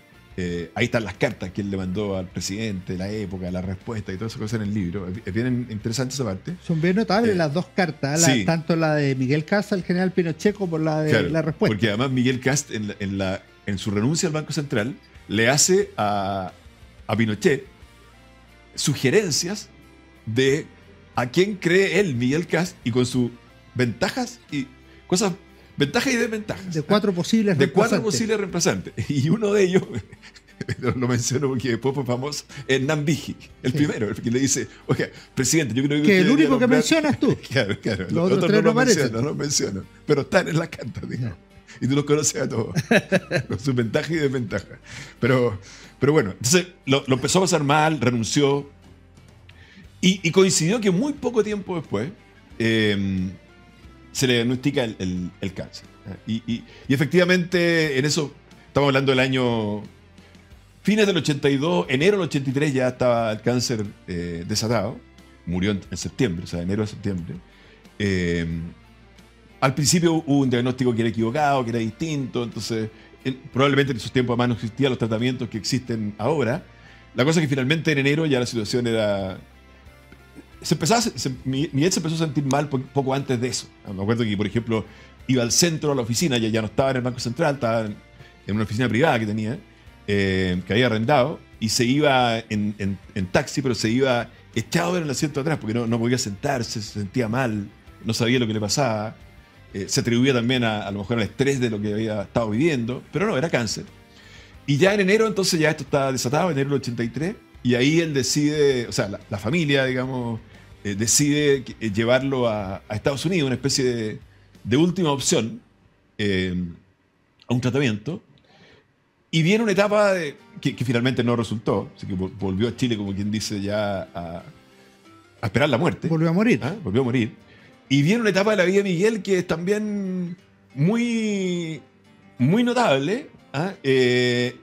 ahí están las cartas que él le mandó al presidente, la época, la respuesta y todas esas cosas en el libro. Es bien interesante esa parte. Son bien notables las dos cartas, sí. Tanto la de Miguel Kast al general Pinochet como la de la respuesta. Porque además Miguel Kast en su renuncia al Banco Central le hace a Pinochet sugerencias de a quién cree él, Miguel Kast, y con sus ventajas y cosas, ventajas y desventajas. De cuatro posibles reemplazantes. De cuatro posibles reemplazantes. Y uno de ellos, lo menciono porque después fue famoso, es Nambiji, el primero, el que le dice, oye, presidente, yo creo que el único que mencionas tú. Claro. Los otros tres no los menciono, pero están en las cartas, digo. Y tú los conoces a todos, con sus ventajas y desventajas. Pero bueno, entonces lo empezó a pasar mal, renunció. Y coincidió que muy poco tiempo después se le diagnostica el cáncer. Y efectivamente, en eso, estamos hablando del año fines del 82, enero del 83 ya estaba el cáncer desatado. Murió en septiembre, o sea, enero a septiembre. Al principio hubo un diagnóstico que era equivocado, que era distinto, entonces probablemente en esos tiempos además no existían los tratamientos que existen ahora. La cosa es que finalmente en enero ya la situación era... Miguel se empezó a sentir mal poco antes de eso. Me acuerdo que, por ejemplo, iba al centro, a la oficina, ya no estaba en el Banco Central, estaba en una oficina privada que tenía, que había arrendado, y se iba en taxi, pero se iba echado en el asiento de atrás, porque no podía sentarse, se sentía mal, no sabía lo que le pasaba. Se atribuía también a lo mejor al estrés de lo que había estado viviendo, pero no, era cáncer. Y ya en enero, entonces, ya esto estaba desatado, enero del 83, y ahí él decide, o sea, la familia, digamos, decide llevarlo a Estados Unidos, una especie de última opción a un tratamiento. Y viene una etapa que finalmente no resultó, así que volvió a Chile, como quien dice, ya a esperar la muerte. Volvió a morir. Volvió a morir. Y viene una etapa de la vida de Miguel que es también muy, muy notable,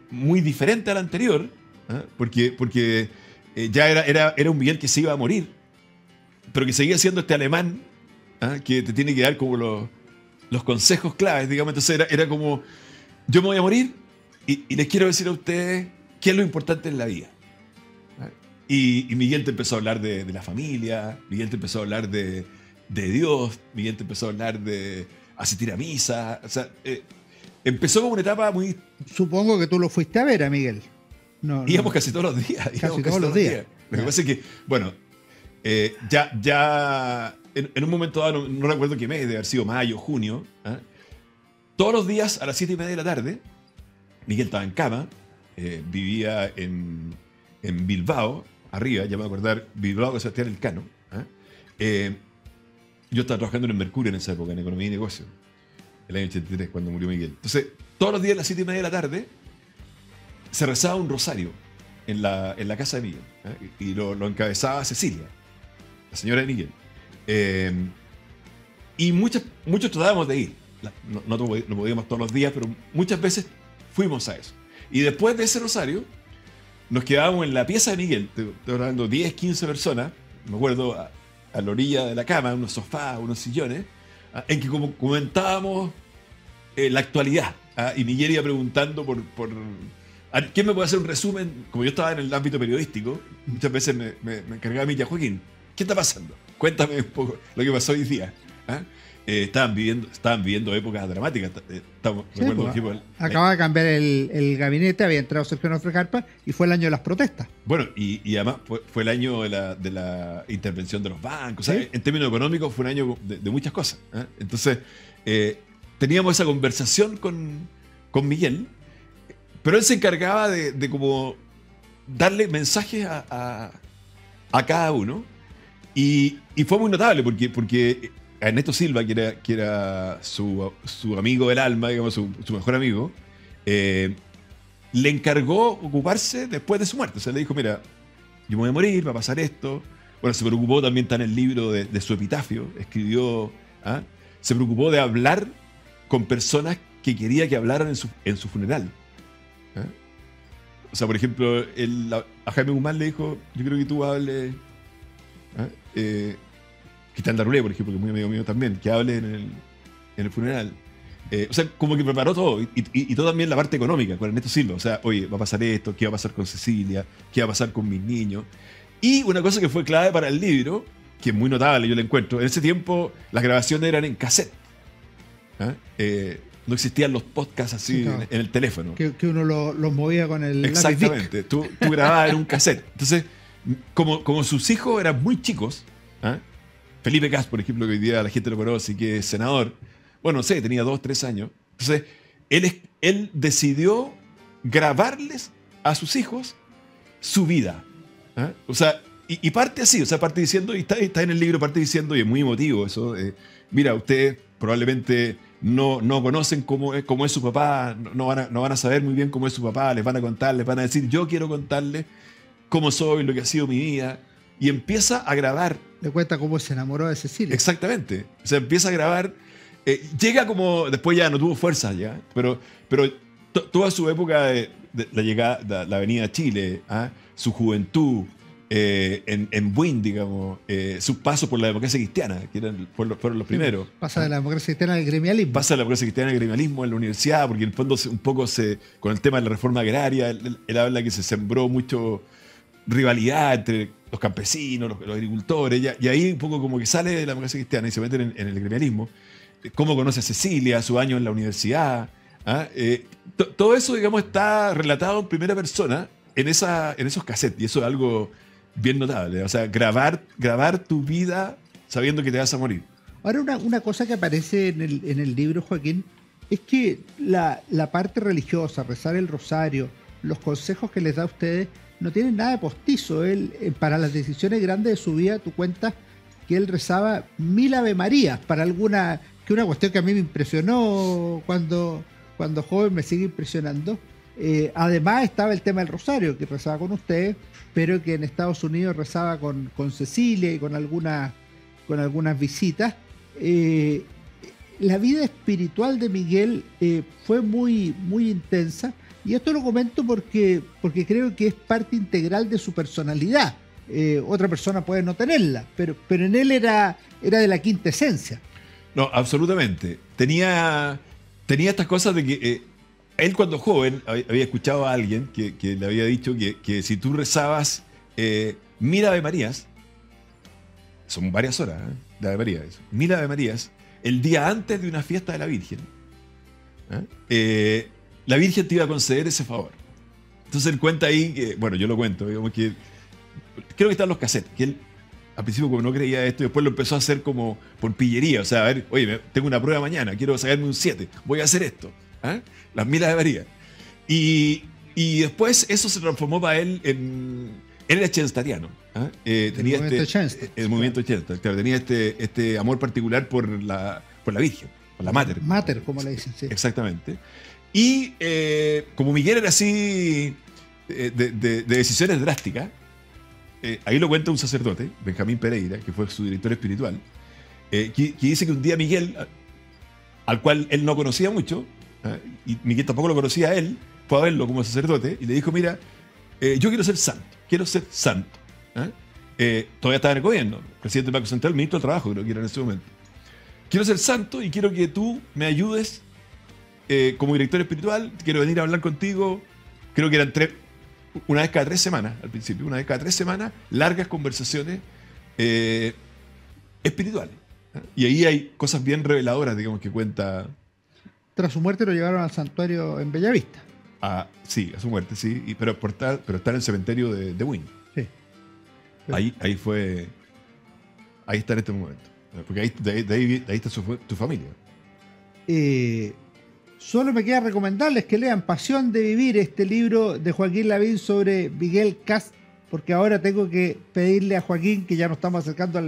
muy diferente a la anterior, porque ya era un Miguel que se iba a morir, pero que seguía siendo este alemán que te tiene que dar como los consejos claves, digamos. Entonces era como, yo me voy a morir y les quiero decir a ustedes qué es lo importante en la vida. Y Miguel te empezó a hablar de la familia, Miguel te empezó a hablar de Dios, Miguel te empezó a hablar de asistir a misa. O sea, empezó como una etapa muy... Supongo que tú lo fuiste a ver a Miguel. Íbamos casi todos los días. Casi todos los días. Lo que pasa es que, bueno, ya en un momento dado, no recuerdo qué mes, debe haber sido mayo, junio, ¿eh? Todos los días a las 7:30 de la tarde, Miguel estaba en cama, vivía en Bilbao, arriba, ya me voy a acordar, Bilbao con Sebastián Elcano. Yo estaba trabajando en el Mercurio en esa época, en Economía y Negocio, el año 83, cuando murió Miguel. Entonces, todos los días a las 7:30 de la tarde, se rezaba un rosario en la casa de Miguel, ¿eh? Y lo encabezaba Cecilia, la señora de Miguel. Y muchos tratábamos de ir. No podíamos todos los días, pero muchas veces fuimos a eso. Y después de ese rosario, nos quedábamos en la pieza de Miguel, estoy hablando 10, 15 personas, me acuerdo, a la orilla de la cama, unos sofás, unos sillones, en que comentábamos la actualidad. Y Miguel iba preguntando por ¿quién me puede hacer un resumen? Como yo estaba en el ámbito periodístico, muchas veces me encargaba a mí, ya Joaquín, ¿qué está pasando? Cuéntame un poco lo que pasó hoy día. Estaban viviendo épocas dramáticas. Acaba de cambiar el gabinete, había entrado Sergio Onofre Jarpa y fue el año de las protestas. Bueno, y además fue el año de la intervención de los bancos. ¿Sí? O sea, en términos económicos fue un año de muchas cosas. Entonces, teníamos esa conversación con Miguel, pero él se encargaba de como darle mensajes a cada uno. Y fue muy notable porque Ernesto Silva, que era su amigo del alma, digamos, su mejor amigo, le encargó ocuparse después de su muerte. O sea, le dijo, mira, yo me voy a morir, va a pasar esto. Bueno, se preocupó, también está en el libro de su epitafio, escribió, se preocupó de hablar con personas que quería que hablaran en su funeral. O sea, por ejemplo, a Jaime Guzmán le dijo, yo creo que tú hables... Cristian Darulé, por ejemplo, que es muy amigo mío también, que hable en el funeral. O sea, como que preparó todo, y todo también la parte económica con Ernesto Silva. O sea, oye, va a pasar esto, qué va a pasar con Cecilia, qué va a pasar con mis niños. Y una cosa que fue clave para el libro, que es muy notable, yo la encuentro, en ese tiempo las grabaciones eran en cassette. No existían los podcasts así, sí, no, en el teléfono. Que uno los movía con el... Exactamente, tú grababas en un cassette. Entonces, como sus hijos eran muy chicos, Felipe Cas, por ejemplo, que hoy día la gente lo conoce, que es senador, bueno, no sé, tenía 2, 3 años. Entonces, él decidió grabarles a sus hijos su vida. O sea, y parte así, o sea, parte diciendo, y está en el libro, parte diciendo, y es muy emotivo eso, mira, ustedes probablemente no conocen cómo es su papá, no van a saber muy bien cómo es su papá, les van a contar, les van a decir, yo quiero contarles cómo soy, lo que ha sido mi vida. Y empieza a grabar. Le cuenta cómo se enamoró de Cecilia. Exactamente. O sea, empieza a grabar. Llega como... Después ya no tuvo fuerza ya. Pero toda su época de la llegada, la venida a Chile, su juventud, en Buin, digamos, sus pasos por la democracia cristiana, que fueron los primeros. Pasa de la democracia cristiana al gremialismo. Pasa de la democracia cristiana al gremialismo en la universidad, porque en el fondo un poco con el tema de la reforma agraria, él habla que se sembró mucho rivalidad entre los campesinos, los agricultores, y ahí un poco como que sale de la democracia cristiana y se mete en el gremialismo. Cómo conoce a Cecilia, su año en la universidad. Todo eso, digamos, está relatado en primera persona en esos cassettes, y eso es algo bien notable. O sea, grabar tu vida sabiendo que te vas a morir. Ahora, una cosa que aparece en el libro, Joaquín, es que la parte religiosa, rezar el rosario, los consejos que les da a ustedes, no tienen nada de postizo. Él, para las decisiones grandes de su vida, tú cuentas que él rezaba 1000 Ave Marías para una cuestión que a mí me impresionó cuando joven, me sigue impresionando. Además estaba el tema del rosario, que rezaba con ustedes, pero que en Estados Unidos rezaba con Cecilia y con algunas visitas. La vida espiritual de Miguel fue muy, muy intensa. Y esto lo comento porque creo que es parte integral de su personalidad. Otra persona puede no tenerla, pero en él era de la quinta esencia. No, absolutamente. Tenía estas cosas de que él cuando joven había escuchado a alguien que le había dicho que si tú rezabas mira Ave Marías, son varias horas de Ave Marías, mira Ave Marías el día antes de una fiesta de la Virgen. La Virgen te iba a conceder ese favor. Entonces él cuenta ahí, que, bueno, yo lo cuento, digamos que creo que están los cassettes, que él al principio como no creía esto, después lo empezó a hacer como por pillería, o sea, a ver, oye, tengo una prueba mañana, quiero sacarme un 7, voy a hacer esto, las milas de María. Y después eso se transformó para él en... Él era chenstariano. Tenía el movimiento Chenstar, claro, tenía este amor particular por la Virgen, por la Mater. Mater, como le dicen, sí. Exactamente. Y como Miguel era así de decisiones drásticas, ahí lo cuenta un sacerdote, Benjamín Pereira, que fue su director espiritual, que dice que un día Miguel, al cual él no conocía mucho, y Miguel tampoco lo conocía a él, fue a verlo como sacerdote y le dijo, mira, yo quiero ser santo. Todavía estaba en el gobierno, presidente del Banco Central, ministro del Trabajo, creo que era en ese momento. Quiero ser santo y quiero que tú me ayudes como director espiritual, quiero venir a hablar contigo. Creo que eran una vez cada 3 semanas, al principio, una vez cada 3 semanas, largas conversaciones espirituales. Y ahí hay cosas bien reveladoras, digamos, que cuenta. Tras su muerte lo llevaron al santuario en Bellavista. Sí, a su muerte, sí, pero está en el cementerio de Wynn. Sí. Ahí está en este momento. Porque de ahí está tu familia. Solo me queda recomendarles que lean Pasión de Vivir, este libro de Joaquín Lavín sobre Miguel Kast, porque ahora tengo que pedirle a Joaquín, que ya nos estamos acercando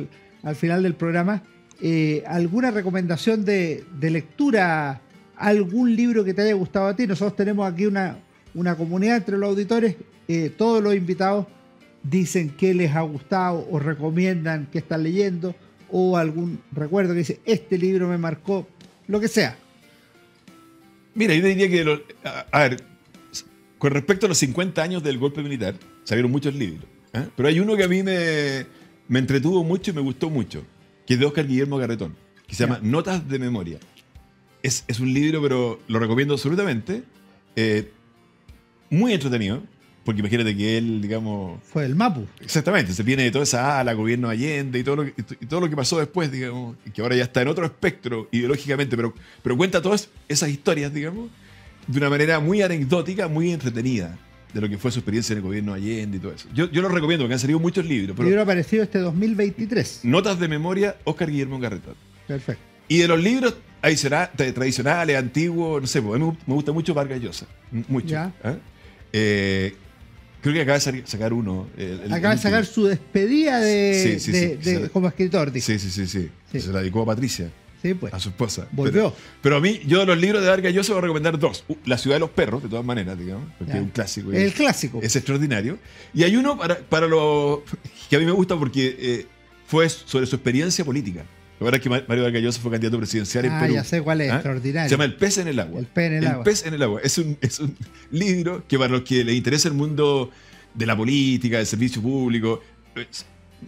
al final del programa, alguna recomendación de lectura, algún libro que te haya gustado a ti. Nosotros tenemos aquí una comunidad entre los auditores, todos los invitados dicen qué les ha gustado o recomiendan qué están leyendo, o algún recuerdo que dice, este libro me marcó, lo que sea. Mira, yo diría que, a ver, con respecto a los 50 años del golpe militar, salieron muchos libros, pero hay uno que a mí me entretuvo mucho y me gustó mucho, que es de Óscar Guillermo Garretón, que se llama Notas de Memoria. Es un libro, pero lo recomiendo absolutamente, muy entretenido, porque imagínate que él, digamos... Fue el Mapu. Exactamente, se viene de toda esa ala, gobierno Allende y todo lo que pasó después, digamos, que ahora ya está en otro espectro ideológicamente, pero cuenta todas esas historias, digamos, de una manera muy anecdótica, muy entretenida, de lo que fue su experiencia en el gobierno Allende y todo eso. Yo lo recomiendo, porque han salido muchos libros. El libro ha aparecido este 2023. Notas de Memoria, Óscar Guillermo Garretón. Perfecto. Y de los libros tradicionales, antiguos, no sé, a mí me gusta mucho Vargas Llosa. Mucho. ¿Ya? Creo que acaba de sacar uno. Acaba de sacar su despedida como escritor. Sí. Se la dedicó a Patricia. Sí, pues. A su esposa. Volvió. Pero a mí, yo de los libros de Vargas Llosa voy a recomendar 2. La Ciudad de los Perros, de todas maneras, digamos, porque es un clásico. El clásico. Es extraordinario. Y hay uno para los que a mí me gusta porque fue sobre su experiencia política. La verdad es que Mario Vargas Llosa fue candidato presidencial en Perú. Ya sé cuál es, extraordinario. Se llama El pez en el agua. El pez en el agua. El pez en el agua. Es un libro que para los que les interesa el mundo de la política, del servicio público,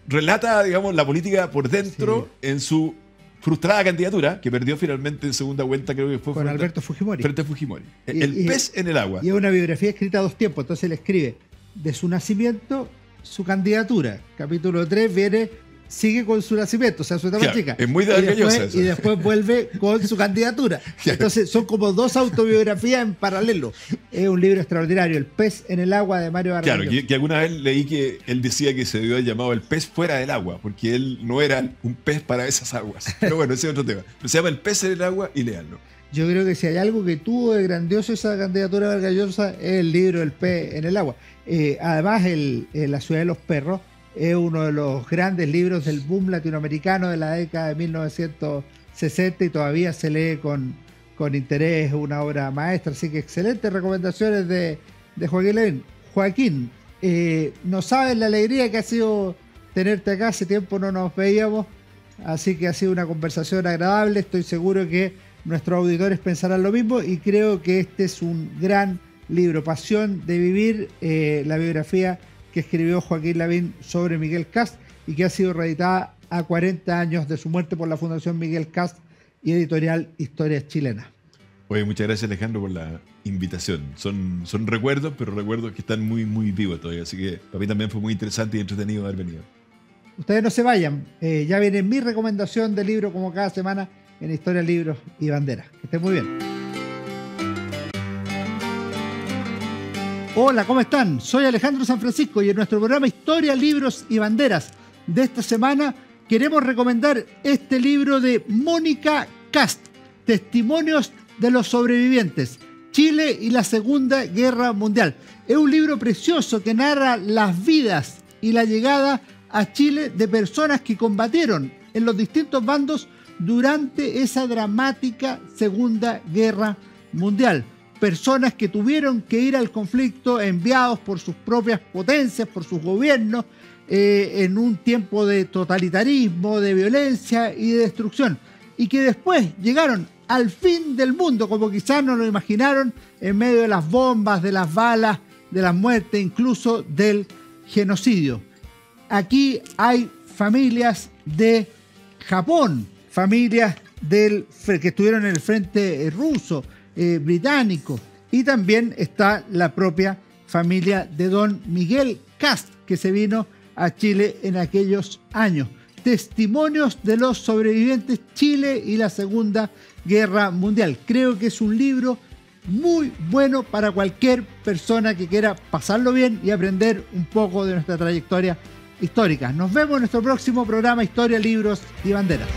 relata, digamos, la política por dentro en su frustrada candidatura, que perdió finalmente en segunda vuelta, creo que fue con Alberto Fujimori. Frente a Fujimori. El pez en el agua. Y es una biografía escrita a 2 tiempos. Entonces él escribe de su nacimiento, su candidatura. Capítulo 3 sigue con su nacimiento, o sea, su etapa chica. Es muy de Vargas Llosa eso. Y después vuelve con su candidatura. Entonces son como 2 autobiografías en paralelo. Es un libro extraordinario, El pez en el agua de Mario Vargas Llosa. Claro, que alguna vez leí que él decía que se debió haber llamado El pez fuera del agua, porque él no era un pez para esas aguas. Pero bueno, ese es otro tema. Pero se llama El pez en el agua y léanlo. Yo creo que si hay algo que tuvo de grandioso esa candidatura de Vargas Llosa es el libro El pez en el agua. Además, La Ciudad de los Perros es uno de los grandes libros del boom latinoamericano de la década de 1960 y todavía se lee con interés, una obra maestra. Así que excelentes recomendaciones de Joaquín Lavín. Joaquín, no sabes la alegría que ha sido tenerte acá, hace tiempo no nos veíamos, así que ha sido una conversación agradable. Estoy seguro que nuestros auditores pensarán lo mismo y creo que este es un gran libro, Pasión de Vivir, la biografía que escribió Joaquín Lavín sobre Miguel Kast y que ha sido reeditada a 40 años de su muerte por la Fundación Miguel Kast y editorial Historias Chilenas. Oye, muchas gracias Alejandro por la invitación. Son recuerdos, pero recuerdos que están muy, muy vivos todavía. Así que para mí también fue muy interesante y entretenido haber venido. Ustedes no se vayan. Ya viene mi recomendación de libro como cada semana en Historia, Libros y Banderas. Que estén muy bien. Hola, ¿cómo están? Soy Alejandro San Francisco y en nuestro programa Historia, Libros y Banderas de esta semana queremos recomendar este libro de Mónica Cast, Testimonios de los sobrevivientes, Chile y la Segunda Guerra Mundial. Es un libro precioso que narra las vidas y la llegada a Chile de personas que combatieron en los distintos bandos durante esa dramática Segunda Guerra Mundial. Personas que tuvieron que ir al conflicto enviados por sus propias potencias, por sus gobiernos, en un tiempo de totalitarismo, de violencia y de destrucción. Y que después llegaron al fin del mundo, como quizás no lo imaginaron, en medio de las bombas, de las balas, de las muertes, incluso del genocidio. Aquí hay familias de Japón, familias que estuvieron en el frente ruso, británico, y también está la propia familia de don Miguel Cast, que se vino a Chile en aquellos años. Testimonios de los sobrevivientes, Chile y la Segunda Guerra Mundial. Creo que es un libro muy bueno para cualquier persona que quiera pasarlo bien y aprender un poco de nuestra trayectoria histórica. Nos vemos en nuestro próximo programa Historia, Libros y Banderas.